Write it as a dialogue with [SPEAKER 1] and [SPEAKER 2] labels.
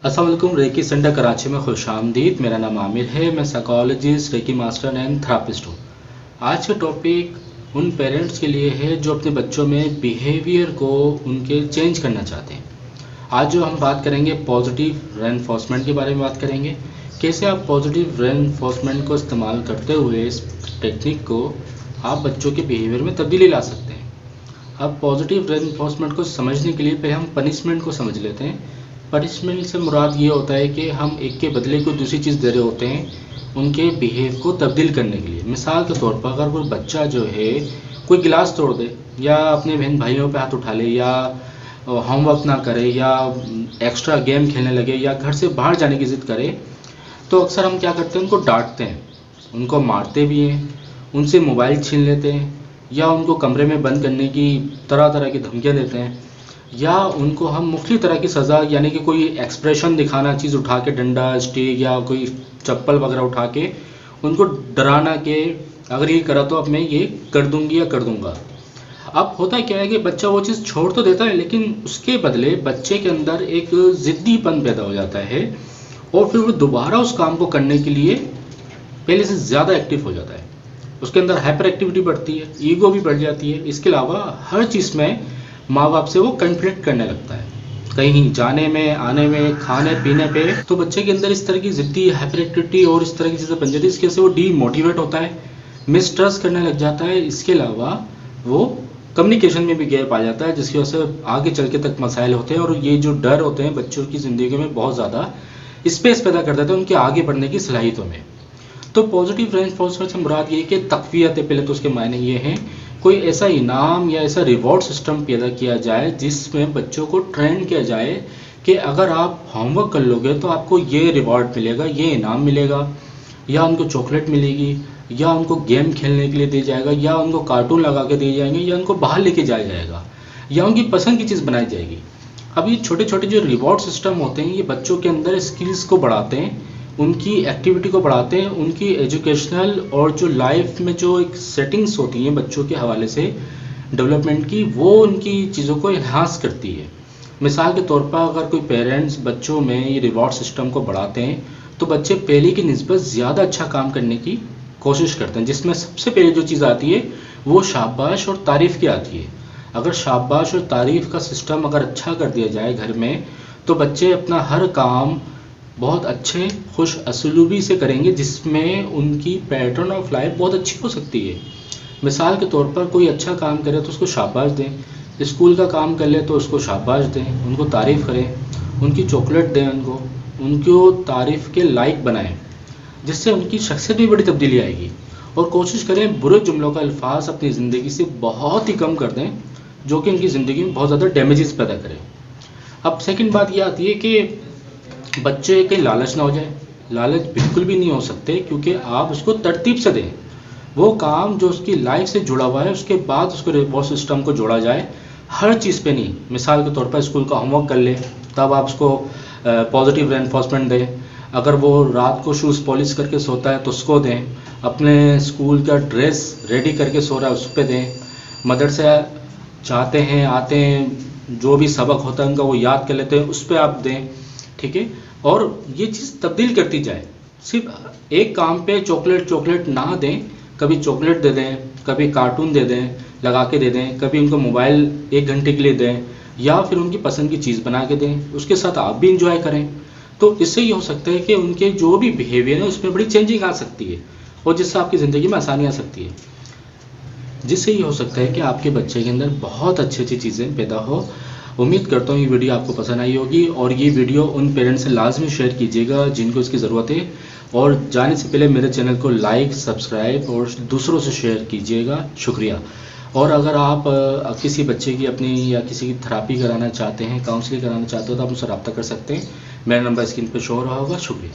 [SPEAKER 1] अस्सलाम वालेकुम। Recce centre Karachi में खुशामदीद। मेरा नाम आमिर है। मैं psychologist, reiki master and therapist हूँ। आज का टॉपिक उन पेरेंट्स के लिए है जो अपने बच्चों में बिहेवियर को उनके चेंज करना चाहते हैं। आज जो हम बात करेंगे पॉजिटिव रेनफोर्समेंट के बारे में बात करेंगे। कैसे आप पॉजिटिव रेनफोर्समेंट को इस्तेमाल करते हुए इस टेक्निक को आप बच्चों के बिहेवियर में तब्दीली ला सकते हैं। अब पॉजिटिव रेनफोर्समेंट को समझने के लिए पहले हम पनिशमेंट को समझ लेते हैं। पनिशमेंट से मुराद ये होता है कि हम एक के बदले को दूसरी चीज़ दे रहे होते हैं उनके बिहेव को तब्दील करने के लिए। मिसाल के तौर पर अगर कोई बच्चा जो है कोई गिलास तोड़ दे या अपने बहन भाइयों पे हाथ उठा ले या होमवर्क ना करे या एक्स्ट्रा गेम खेलने लगे या घर से बाहर जाने की ज़िद करे, तो अक्सर हम क्या करते हैं, उनको डांटते हैं, उनको मारते भी हैं, उनसे मोबाइल छीन लेते हैं या उनको कमरे में बंद करने की तरह तरह की धमकियाँ देते हैं, या उनको हम मुख्तलिफ तरह की सज़ा यानी कि कोई एक्सप्रेशन दिखाना, चीज़ उठा के डंडा, स्टिक या कोई चप्पल वगैरह उठा के उनको डराना कि अगर ये करा तो अब मैं ये कर दूंगी या कर दूंगा। अब होता क्या है कि बच्चा वो चीज़ छोड़ तो देता है, लेकिन उसके बदले बच्चे के अंदर एक ज़िद्दीपन पैदा हो जाता है और फिर वो दोबारा उस काम को करने के लिए पहले से ज़्यादा एक्टिव हो जाता है। उसके अंदर हाइपर एक्टिविटी बढ़ती है, ईगो भी बढ़ जाती है। इसके अलावा हर चीज़ में माँ बाप से वो कन्फ्लिक्ट करने लगता है, कहीं जाने में, आने में, खाने पीने पे। तो बच्चे के अंदर इस तरह की ज़िद्दी, हाइपर एक्टिविटी और इस तरह की चीज़ें बन जाती है। इसके से वो डीमोटिवेट होता है, मिसट्रस्ट करने लग जाता है। इसके अलावा वो कम्युनिकेशन में भी गैप आ जाता है, जिसकी वजह से आगे चल के तक मसाइल होते हैं और ये जो डर होते हैं बच्चों की ज़िंदगी में बहुत ज़्यादा स्पेस पैदा कर देते हैं उनके आगे बढ़ने की सलाहियतों में। तो पॉजिटिव रेनफोर्समेंट से मुराद ये कि तक़वियत है। पहले तो उसके मायने ये हैं कोई ऐसा इनाम या ऐसा रिवॉर्ड सिस्टम पैदा किया जाए जिसमें बच्चों को ट्रेन किया जाए कि अगर आप होमवर्क कर लोगे तो आपको ये रिवॉर्ड मिलेगा, ये इनाम मिलेगा, या उनको चॉकलेट मिलेगी, या उनको गेम खेलने के लिए दिया जाएगा, या उनको कार्टून लगा के दिए जाएंगे, या उनको बाहर लेके जाया जाएगा, या उनकी पसंद की चीज़ बनाई जाएगी। अब ये छोटे छोटे जो रिवॉर्ड सिस्टम होते हैं ये बच्चों के अंदर स्किल्स को बढ़ाते हैं, उनकी एक्टिविटी को बढ़ाते हैं, उनकी एजुकेशनल और जो लाइफ में जो एक सेटिंग्स होती हैं बच्चों के हवाले से डेवलपमेंट की, वो उनकी चीज़ों को इन्हांस करती है। मिसाल के तौर पर अगर कोई पेरेंट्स बच्चों में ये रिवॉर्ड सिस्टम को बढ़ाते हैं तो बच्चे पहले की निस्बत ज़्यादा अच्छा काम करने की कोशिश करते हैं, जिसमें सबसे पहले जो चीज़ आती है वो शाबाश और तारीफ़ की आती है। अगर शाबाश और तारीफ़ का सिस्टम अगर अच्छा कर दिया जाए घर में तो बच्चे अपना हर काम बहुत अच्छे खुश असलूबी से करेंगे, जिसमें उनकी पैटर्न ऑफ लाइफ बहुत अच्छी हो सकती है। मिसाल के तौर पर कोई अच्छा काम करे तो उसको शाबाश दें, स्कूल का काम कर ले तो उसको शाबाश दें, उनको तारीफ़ करें, उनकी चॉकलेट दें, उनको तारीफ़ के लायक बनाएं, जिससे उनकी शख्सियत में बड़ी तब्दीली आएगी। और कोशिश करें बुरे जुमलों का अल्फाज अपनी ज़िंदगी से बहुत ही कम कर दें जो कि उनकी ज़िंदगी में बहुत ज़्यादा डैमेजेस पैदा करें। अब सेकंड बात ये आती है कि बच्चे के लालच ना हो जाए। लालच बिल्कुल भी नहीं हो सकते, क्योंकि आप उसको तरतीब से दें। वो काम जो उसकी लाइफ से जुड़ा हुआ है उसके बाद उसको रिवॉर्ड सिस्टम को जोड़ा जाए, हर चीज़ पे नहीं। मिसाल के तौर पर स्कूल का होमवर्क कर ले तब आप उसको पॉजिटिव रेनफोर्समेंट दें। अगर वो रात को शूज़ पॉलिश करके सोता है तो उसको दें। अपने स्कूल का ड्रेस रेडी करके सो रहा है उस पर दें। मदरसे जाते हैं, आते हैं, जो भी सबक होता है उनका वो याद कर लेते हैं, उस पर आप दें, ठीक है। और ये चीज़ तब्दील करती जाए। सिर्फ एक काम पे चॉकलेट ना दें, कभी चॉकलेट दे दें, कभी कार्टून दे दें, लगा के दे दें, कभी उनको मोबाइल 1 घंटे के लिए दें, या फिर उनकी पसंद की चीज़ बना के दें, उसके साथ आप भी इंजॉय करें। तो इससे ये हो सकता है कि उनके जो भी बिहेवियर है उसमें बड़ी चेंजिंग आ सकती है और जिससे आपकी ज़िंदगी में आसानी आ सकती है। जिससे ये हो सकता है कि आपके बच्चे के अंदर बहुत अच्छी अच्छी चीज़ें पैदा हो। उम्मीद करता हूँ ये वीडियो आपको पसंद आई होगी और ये वीडियो उन पेरेंट्स से लाजमी शेयर कीजिएगा जिनको इसकी ज़रूरत है। और जाने से पहले मेरे चैनल को लाइक, सब्सक्राइब और दूसरों से शेयर कीजिएगा। शुक्रिया। और अगर आप किसी बच्चे की अपनी या किसी की थेरापी कराना चाहते हैं, काउंसलिंग कराना चाहते हो तो आप मुझसे रब्ता कर सकते हैं। मेरा नंबर स्क्रीन पर शो हो रहा होगा। शुक्रिया।